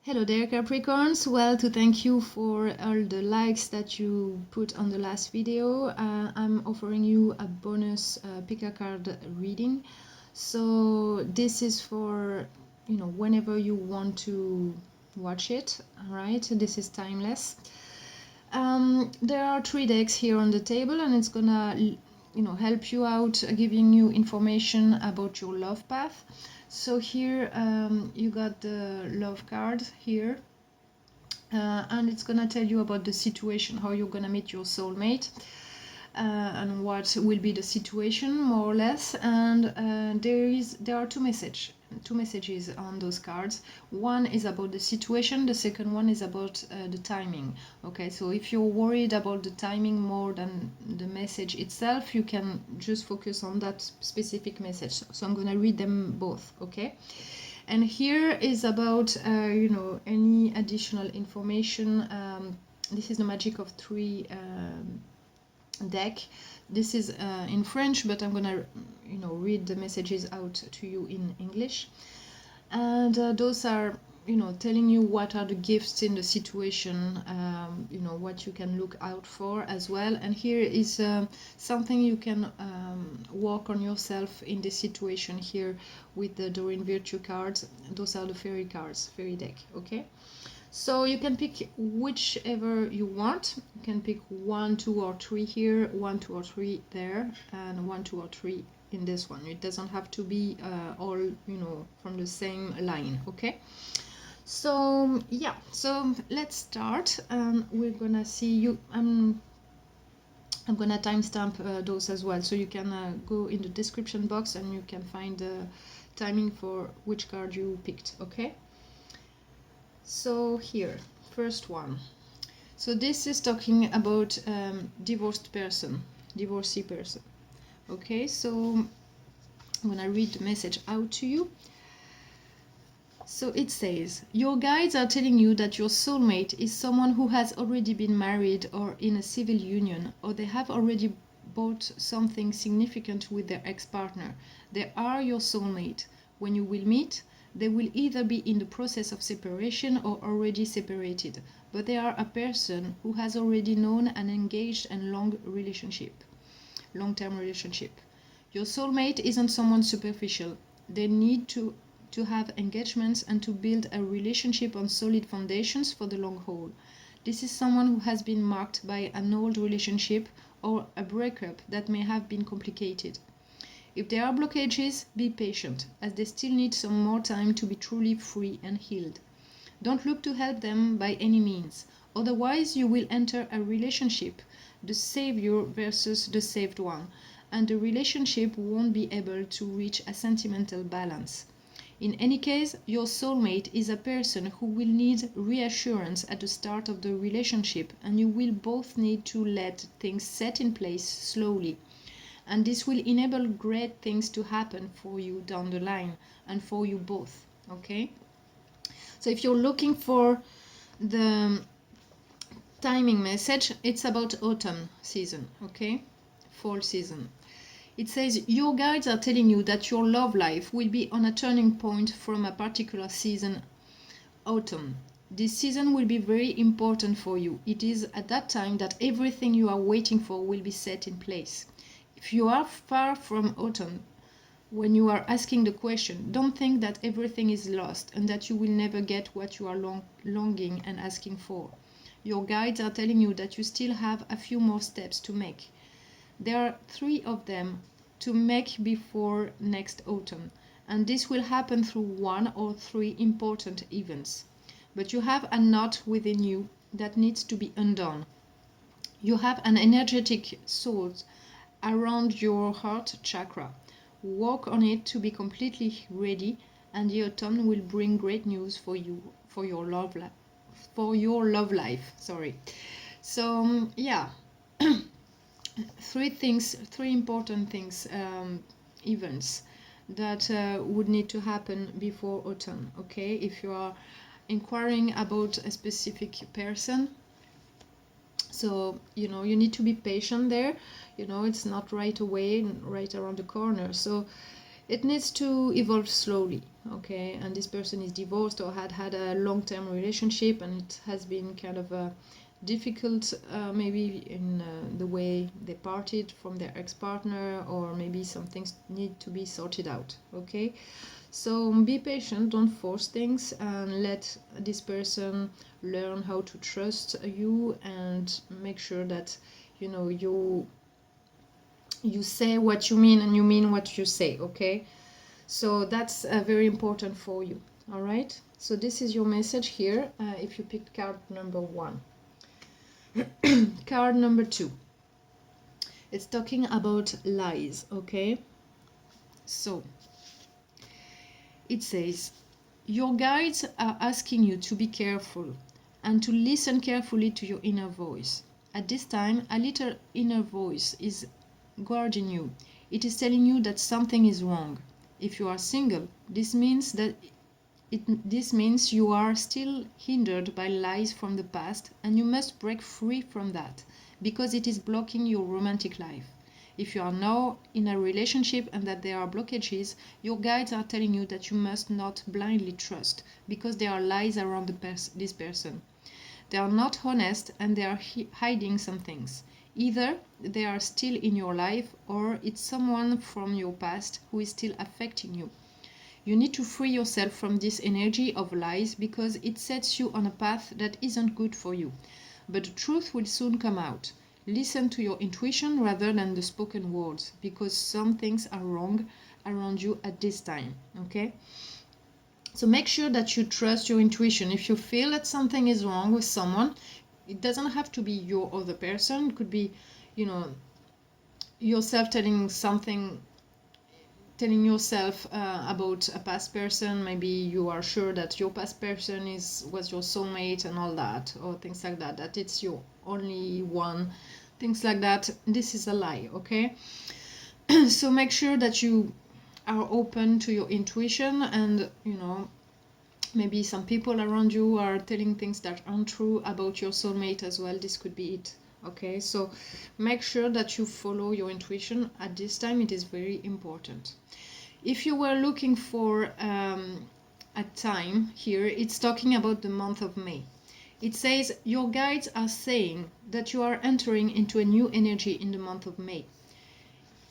Hello there, Capricorns. Well, to thank you for all the likes that you put on the last video, I'm offering you a bonus pick a card reading. So this is for, whenever you want to watch it, all right? This is timeless. There are 3 decks here on the table, and it's gonna, help you out, giving you information about your love path. So here you got the love card here, and it's gonna tell you about the situation, how you're gonna meet your soulmate, and what will be the situation more or less. And there are two messages on those cards. One is about the situation, the second one is about the timing. Okay, so if you're worried about the timing more than the message itself, you can just focus on that specific message. So I'm gonna read them both, okay? And here is about any additional information. This is the Magic of 3 deck. This is in French, but I'm gonna read the messages out to you in English. And those are telling you what are the gifts in the situation, what you can look out for as well. And here is something you can work on yourself in this situation here with the Doreen Virtue cards. Those are the fairy cards, fairy deck, okay? So you can pick whichever you want. You can pick 1, 2, or 3 here, 1, 2, or 3 there, and 1, 2, or 3 in this one. It doesn't have to be all from the same line, okay? So yeah, so let's start. We're gonna see you. I'm gonna timestamp those as well, so you can go in the description box and you can find the timing for which card you picked, okay? So here, first one. So this is talking about divorced person, divorcee person. Okay, so I'm gonna read the message out to you. So it says, your guides are telling you that your soulmate is someone who has already been married or in a civil union, or they have already bought something significant with their ex-partner. They are your soulmate. When you will meet, they will either be in the process of separation or already separated, but they are a person who has already known an engaged and long-term relationship. Your soulmate isn't someone superficial. They need to have engagements and to build a relationship on solid foundations for the long haul. This is someone who has been marked by an old relationship or a breakup that may have been complicated. If there are blockages, be patient, as they still need some more time to be truly free and healed. Don't look to help them by any means, otherwise you will enter a relationship, the savior versus the saved one, and the relationship won't be able to reach a sentimental balance. In any case, your soulmate is a person who will need reassurance at the start of the relationship, and you will both need to let things set in place slowly. And this will enable great things to happen for you down the line and for you both, okay? So if you're looking for the timing message, it's about autumn season, okay? Fall season. It says, your guides are telling you that your love life will be on a turning point from a particular season, autumn. This season will be very important for you. It is at that time that everything you are waiting for will be set in place. If you are far from autumn, when you are asking the question, don't think that everything is lost and that you will never get what you are longing and asking for. Your guides are telling you that you still have a few more steps to make. There are 3 of them to make before next autumn, and this will happen through 1 or 3 important events. But you have a knot within you that needs to be undone. You have an energetic sword around your heart chakra. Work on it to be completely ready, and the autumn will bring great news for you, for your love life. Sorry. So yeah. 3 important things, events that would need to happen before autumn, okay? If you are inquiring about a specific person, so you need to be patient there. It's not right away, right around the corner. So It needs to evolve slowly, okay? And this person is divorced or had a long-term relationship, and it has been kind of difficult, maybe in the way they parted from their ex-partner, or maybe some things need to be sorted out, okay? So be patient, don't force things, and let this person learn how to trust you, and make sure that you say what you mean and you mean what you say, okay? So that's very important for you. All right, so this is your message here if you picked card number 1. Card number 2, it's talking about lies, okay? So it says, your guides are asking you to be careful and to listen carefully to your inner voice. At this time, a little inner voice is guarding you. It is telling you that something is wrong. If you are single, this means you are still hindered by lies from the past, and you must break free from that, because it is blocking your romantic life. If you are now in a relationship and that there are blockages, your guides are telling you that you must not blindly trust, because there are lies around this person. They are not honest, and they are hiding some things. Either they are still in your life, or it's someone from your past who is still affecting you. You need to free yourself from this energy of lies, because it sets you on a path that isn't good for you. But the truth will soon come out. Listen to your intuition rather than the spoken words, because some things are wrong around you at this time, okay? So make sure that you trust your intuition. If you feel that something is wrong with someone, it doesn't have to be your other person. It could be, yourself telling yourself about a past person. Maybe you are sure that your past person was your soulmate and all that, or things like that, that it's your only one, things like that. This is a lie, okay? So make sure that you are open to your intuition, and maybe some people around you are telling things that aren't true about your soulmate as well. This could be it, okay? So make sure that you follow your intuition at this time. It is very important. If you were looking for a time here, it's talking about the month of May. It says your guides are saying that you are entering into a new energy in the month of May.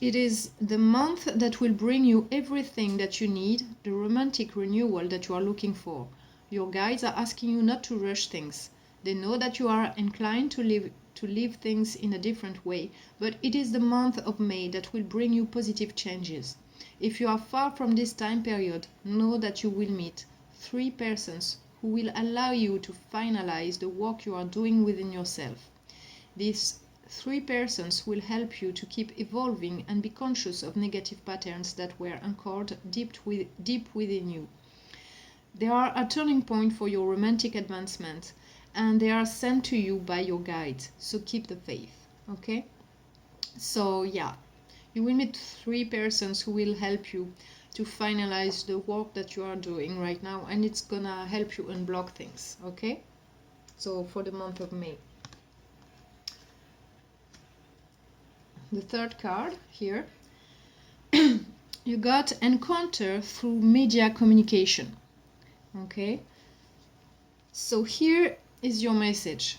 It is the month that will bring you everything that you need, the romantic renewal that you are looking for. Your guides are asking you not to rush things. They know that you are inclined to live things in a different way, but it is the month of May that will bring you positive changes. If you are far from this time period, know that you will meet 3 persons who will allow you to finalize the work you are doing within yourself. These 3 persons will help you to keep evolving and be conscious of negative patterns that were anchored deep within you. They are a turning point for your romantic advancement, and they are sent to you by your guides, so keep the faith, okay? So yeah, you will meet 3 persons who will help you to finalize the work that you are doing right now, and it's gonna help you unblock things, okay? So for the month of May. The 3rd card here, you got encounter through media communication, okay? So here is your message.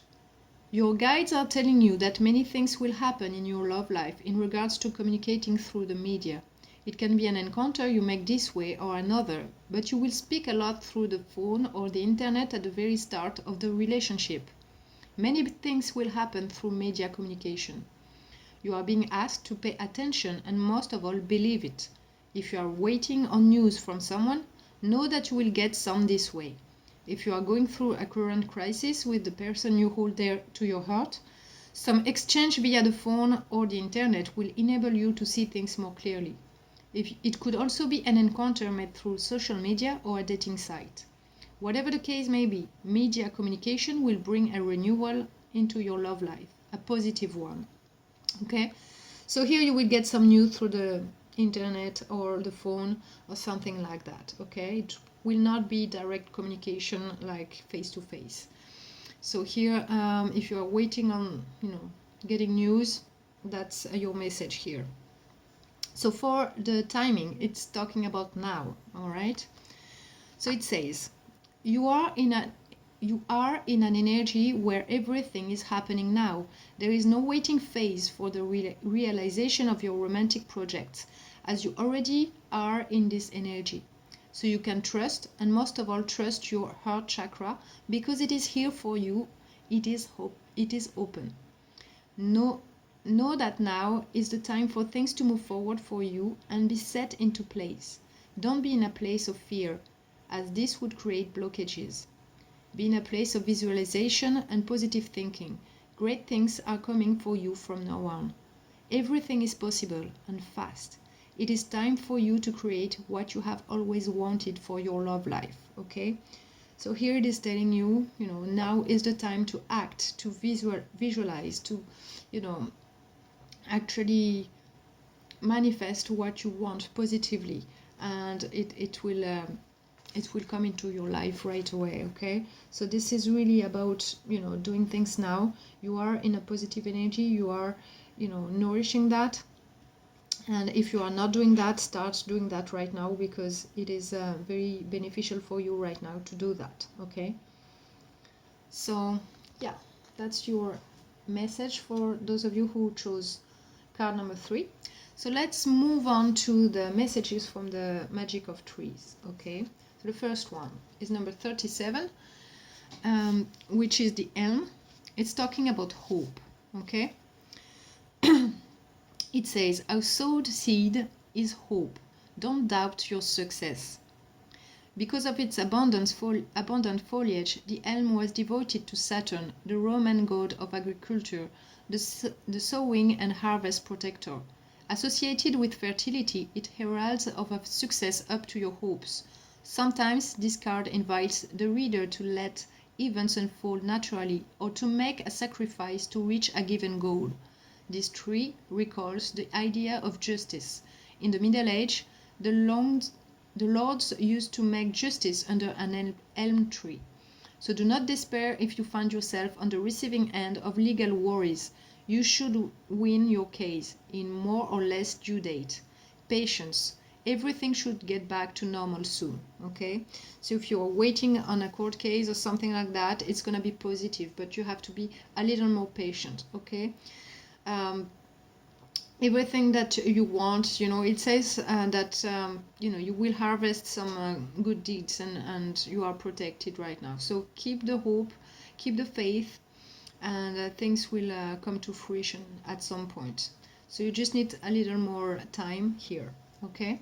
Your guides are telling you that many things will happen in your love life in regards to communicating through the media. It can be an encounter you make this way or another, but you will speak a lot through the phone or the internet at the very start of the relationship. Many things will happen through media communication. You are being asked to pay attention and most of all believe it. If you are waiting on news from someone, know that you will get some this way. If you are going through a current crisis with the person you hold dear to your heart, some exchange via the phone or the internet will enable you to see things more clearly. It could also be an encounter made through social media or a dating site. Whatever the case may be, media communication will bring a renewal into your love life, a positive one. Okay, so here you will get some news through the internet or the phone or something like that. Okay, it will not be direct communication like face to face. So here, if you are waiting on getting news, that's your message here. So for the timing, it's talking about now, all right? So it says, you are in an energy where everything is happening now. There is no waiting phase for the realization of your romantic projects, as you already are in this energy. So you can trust, and most of all trust your heart chakra, because it is here for you. It is open. Know that now is the time for things to move forward for you and be set into place. Don't be in a place of fear, as this would create blockages. Be in a place of visualization and positive thinking. Great things are coming for you from now on. Everything is possible and fast. It is time for you to create what you have always wanted for your love life, okay? So here it is telling you, now is the time to act, to visualize, to, actually manifest what you want positively, and it will come into your life right away, okay? So this is really about, doing things now. You are in a positive energy, you are, nourishing that. And if you are not doing that, start doing that right now, because it is very beneficial for you right now to do that, okay? So yeah, that's your message for those of you who chose card number 3. So let's move on to the messages from the Magic of Trees, okay? So the first one is number 37, which is the elm. It's talking about hope, okay? It says, our sowed seed is hope. Don't doubt your success. Because of its abundant foliage, the elm was devoted to Saturn, the Roman god of agriculture, the sowing and harvest protector. Associated with fertility, it heralds of a success up to your hopes. Sometimes this card invites the reader to let events unfold naturally, or to make a sacrifice to reach a given goal. This tree recalls the idea of justice. In the Middle Age, the lords used to make justice under an elm tree. So do not despair if you find yourself on the receiving end of legal worries. You should win your case in more or less due date. Patience. Everything should get back to normal soon, okay? So if you're waiting on a court case or something like that, it's going to be positive, but you have to be a little more patient, okay? Everything that you want, it says that you will harvest some good deeds, and you are protected right now. So keep the hope, keep the faith, and things will come to fruition at some point. So you just need a little more time here, okay?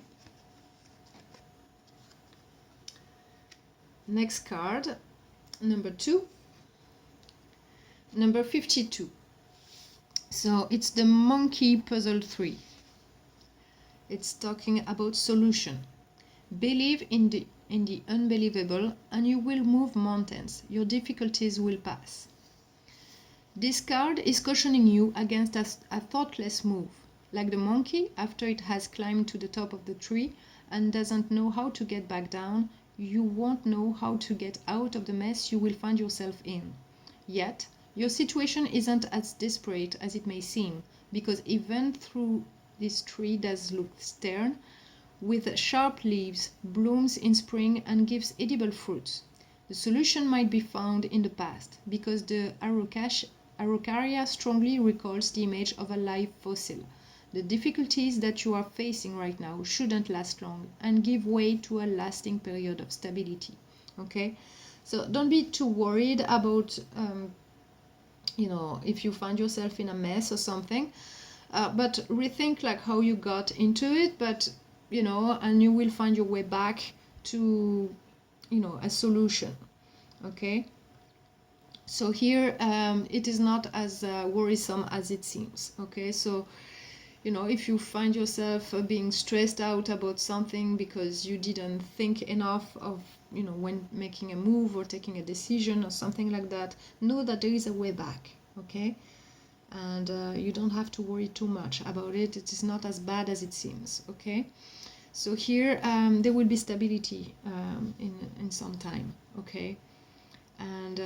Next card, number 2, number 52. So it's the Monkey Puzzle 3. It's talking about solution. Believe in the unbelievable, and you will move mountains. Your difficulties will pass. This card is cautioning you against a thoughtless move. Like the monkey, after it has climbed to the top of the tree and doesn't know how to get back down, you won't know how to get out of the mess you will find yourself in. Yet, your situation isn't as desperate as it may seem, because even though this tree does look stern, with sharp leaves, blooms in spring and gives edible fruits. The solution might be found in the past, because the Araucaria strongly recalls the image of a live fossil. The difficulties that you are facing right now shouldn't last long and give way to a lasting period of stability. Okay? So don't be too worried about if you find yourself in a mess or something, but rethink like how you got into it, but and you will find your way back to a solution. Okay, so here it is not as worrisome as it seems. Okay, so if you find yourself being stressed out about something because you didn't think enough of when making a move or taking a decision or something like that, know that there is a way back. Okay, and you don't have to worry too much about it. It is not as bad as it seems. Okay, so here there will be stability in some time. Okay, and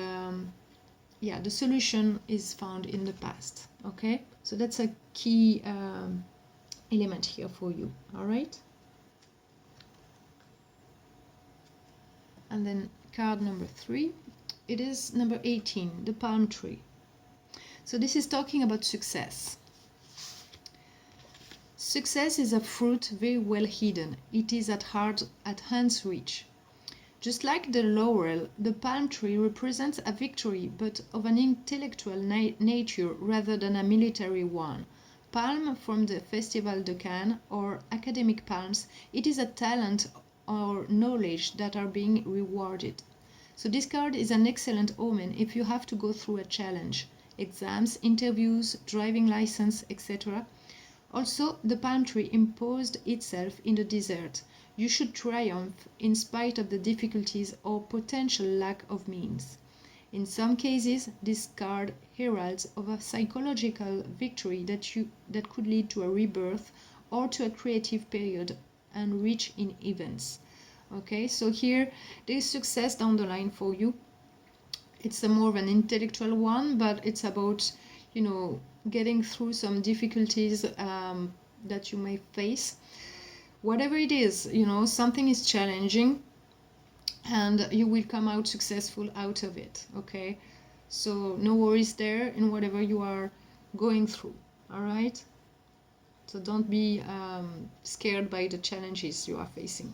yeah, the solution is found in the past. Okay, so that's a key element here for you. All right. And then card number 3, it is number 18, the palm tree. So this is talking about success. Success is a fruit very well hidden. It is at hand's reach. Just like the laurel, the palm tree represents a victory, but of an intellectual nature rather than a military one. Palm from the Festival de Cannes or academic palms, it is a talent or knowledge that are being rewarded. So this card is an excellent omen if you have to go through a challenge, exams, interviews, driving license, etc. Also, the palm tree imposed itself in the desert. You should triumph in spite of the difficulties or potential lack of means. In some cases, this card heralds of a psychological victory that could lead to a rebirth or to a creative period and rich in events. Okay, so here there is success down the line for you. It's a more of an intellectual one, but it's about, getting through some difficulties that you may face. Whatever it is, something is challenging and you will come out successful out of it. Okay, so no worries there in whatever you are going through. All right, so don't be scared by the challenges you are facing.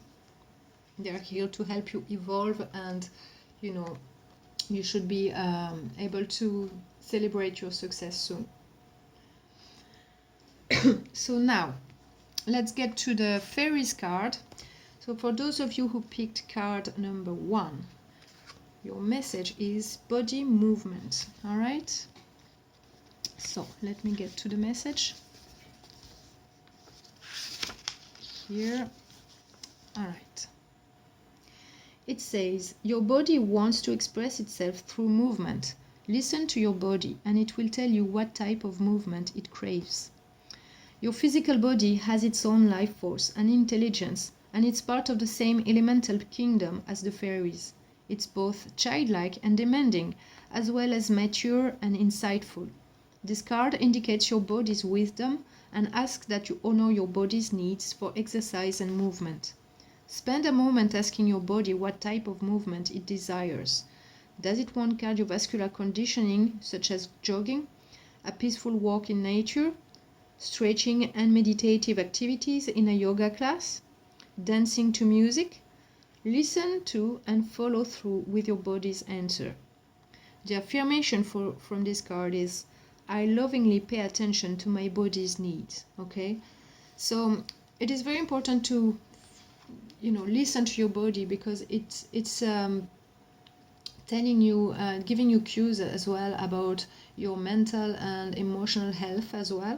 They are here to help you evolve, and you should be able to celebrate your success soon. So now let's get to the fairies card. So for those of you who picked card number 1, your message is body movement. All right, so let me get to the message here. All right, it says your body wants to express itself through movement. Listen to your body and it will tell you what type of movement it craves. Your physical body has its own life force and intelligence, and it's part of the same elemental kingdom as the fairies. It's both childlike and demanding, as well as mature and insightful. This card indicates your body's wisdom and asks that you honor your body's needs for exercise and movement. Spend a moment asking your body what type of movement it desires. Does it want cardiovascular conditioning, such as jogging, a peaceful walk in nature, stretching and meditative activities in a yoga class, dancing to music? Listen to and follow through with your body's answer. The affirmation from this card is, I lovingly pay attention to my body's needs. Okay, so it is very important to listen to your body, because it's telling you, giving you cues as well about your mental and emotional health as well.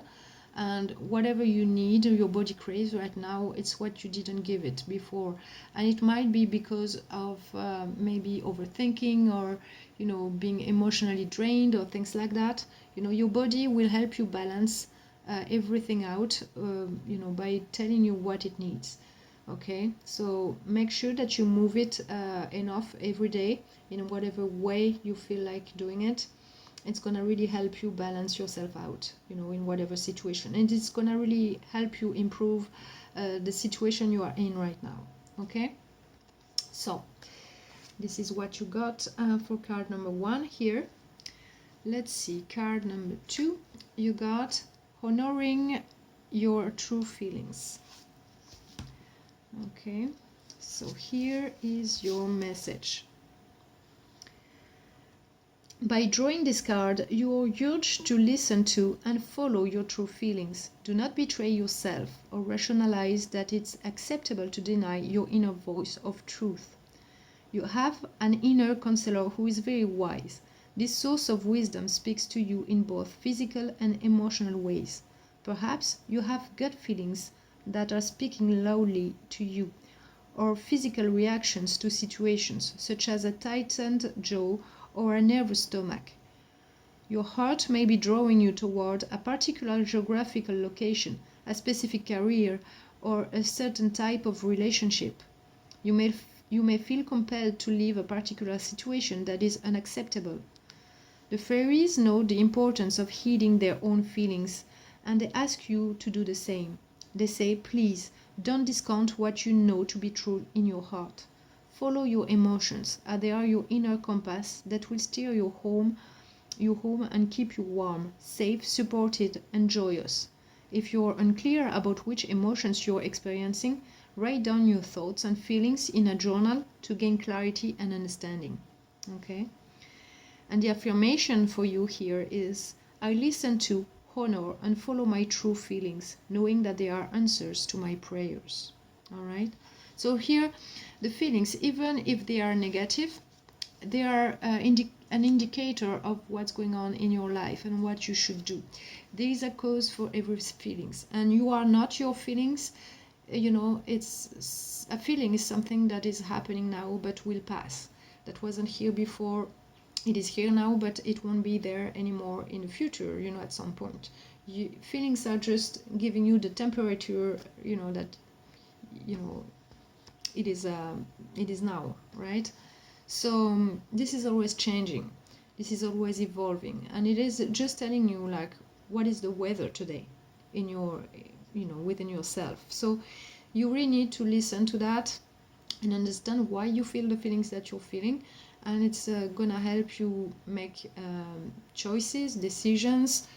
And whatever you need, your body craves right now, it's what you didn't give it before. And it might be because of maybe overthinking, or being emotionally drained, or things like that. Your body will help you balance everything out, by telling you what it needs. Okay, so make sure that you move it enough every day in whatever way you feel like doing it. It's gonna really help you balance yourself out, in whatever situation, and it's gonna really help you improve the situation you are in right now. Okay, so this is what you got for card number 1 here. Let's see, card number 2, you got honoring your true feelings. Okay, so here is your message. By drawing this card, you are urged to listen to and follow your true feelings. Do not betray yourself or rationalize that it's acceptable to deny your inner voice of truth. You have an inner counselor who is very wise. This source of wisdom speaks to you in both physical and emotional ways. Perhaps you have gut feelings that are speaking loudly to you, or physical reactions to situations, such as a tightened jaw or a nervous stomach. Your heart may be drawing you toward a particular geographical location, a specific career, or a certain type of relationship. You may feel compelled to leave a particular situation that is unacceptable. The fairies know the importance of heeding their own feelings, and they ask you to do the same. They say, please, don't discount what you know to be true in your heart. Follow your emotions, as they are your inner compass that will steer you home and keep you warm, safe, supported, and joyous. If you are unclear about which emotions you are experiencing, write down your thoughts and feelings in a journal to gain clarity and understanding. Okay? And the affirmation for you here is, I listen to, honor, and follow my true feelings, knowing that they are answers to my prayers. All right? So here, the feelings, even if they are negative, they are an indicator of what's going on in your life and what you should do. There is a cause for every feelings, and you are not your feelings. You know, it's a feeling is something that is happening now but will pass. That wasn't here before. It is here now, but it won't be there anymore in the future, you know, at some point. Feelings are just giving you the temperature, you know, that, you know, it is now, right? So this is always changing. This is always evolving. And it is just telling you, like, what is the weather today in your, you know, within yourself. So you really need to listen to that and understand why you feel the feelings that you're feeling, and it's gonna help you make choices, decisions,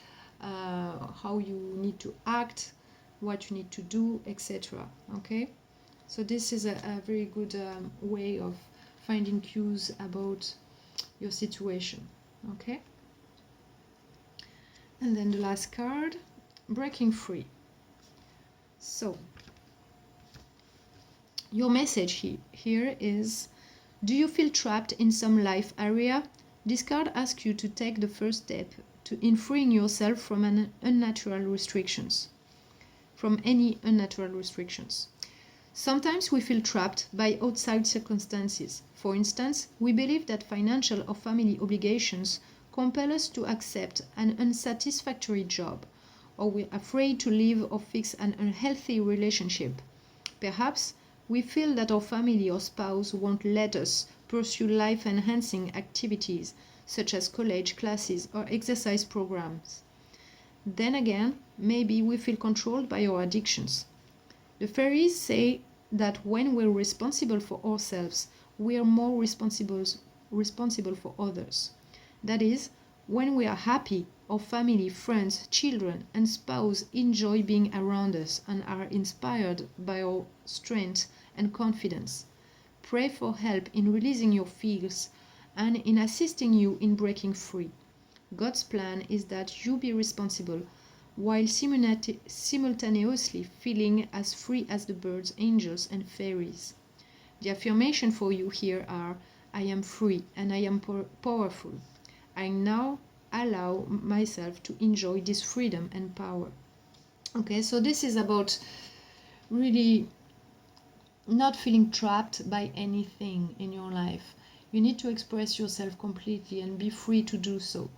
how you need to act, what you need to do, etc. Okay, so this is a very good way of finding cues about your situation. Okay, and then the last card, breaking free. So your message here is, do you feel trapped in some life area? This card asks you to take the first step in freeing yourself from any unnatural restrictions. Sometimes we feel trapped by outside circumstances. For instance, we believe that financial or family obligations compel us to accept an unsatisfactory job, or we're afraid to leave or fix an unhealthy relationship. Perhaps we feel that our family or spouse won't let us pursue life-enhancing activities such as college classes or exercise programs. Then again, maybe we feel controlled by our addictions. The fairies say that when we're responsible for ourselves, we are more responsible for others. That is, when we are happy, our family, friends, children, and spouse enjoy being around us and are inspired by our strength and confidence. Pray for help in releasing your fears and in assisting you in breaking free. God's plan is that you be responsible while simultaneously feeling as free as the birds, angels, and fairies. The affirmation for you here are, I am free and I am powerful. I now allow myself to enjoy this freedom and power. Okay, so this is about really not feeling trapped by anything in your life. You need to express yourself completely and be free to do so.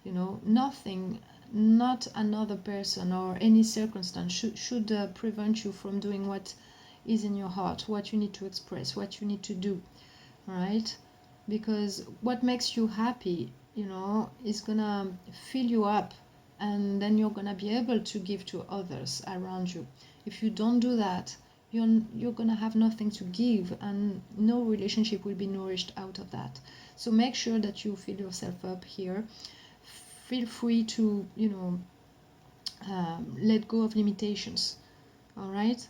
You know, nothing, not another person or any circumstance should prevent you from doing what is in your heart, what you need to express, what you need to do, right? Because what makes you happy, you know, is gonna fill you up, and then you're gonna be able to give to others around you. If you don't do that, you're gonna have nothing to give, and no relationship will be nourished out of that. So make sure that you fill yourself up here. Feel free to, you know, let go of limitations. All right,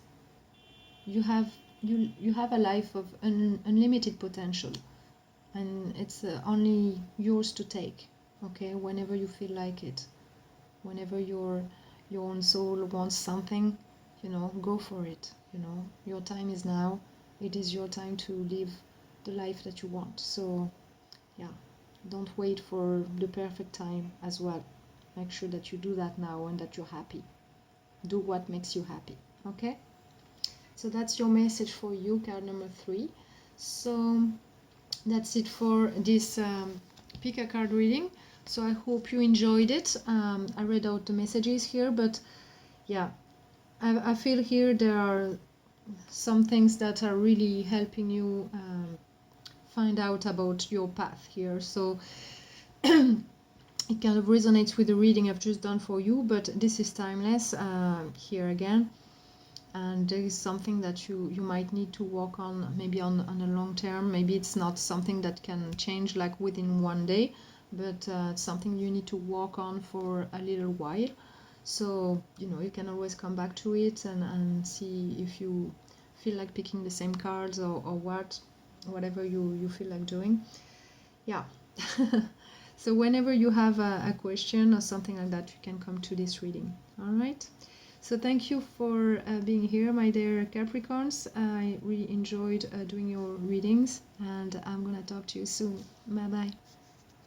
you have a life of unlimited potential, and it's only yours to take. Okay, whenever you feel like it, whenever your own soul wants something, you know, go for it. You know, your time is now. It is your time to live the life that you want. So yeah, don't wait for the perfect time as well. Make sure that you do that now and that you're happy. Do what makes you happy. Okay, so that's your message for you, card number 3. So that's it for this pick a card reading. So I hope you enjoyed it. I read out the messages here, but yeah, I feel here there are some things that are really helping you find out about your path here. So it kind of resonates with the reading I've just done for you, but this is timeless here again. and there is something that you might need to work on, maybe on a long term. Maybe it's not something that can change like within one day, but it's something you need to work on for a little while. So you can always come back to it and see if you feel like picking the same cards, or whatever you feel like doing. Yeah. So whenever you have a question or something like that, you can come to this reading. All right. So thank you for being here, my dear Capricorns. I really enjoyed doing your readings, and I'm gonna talk to you soon. Bye bye.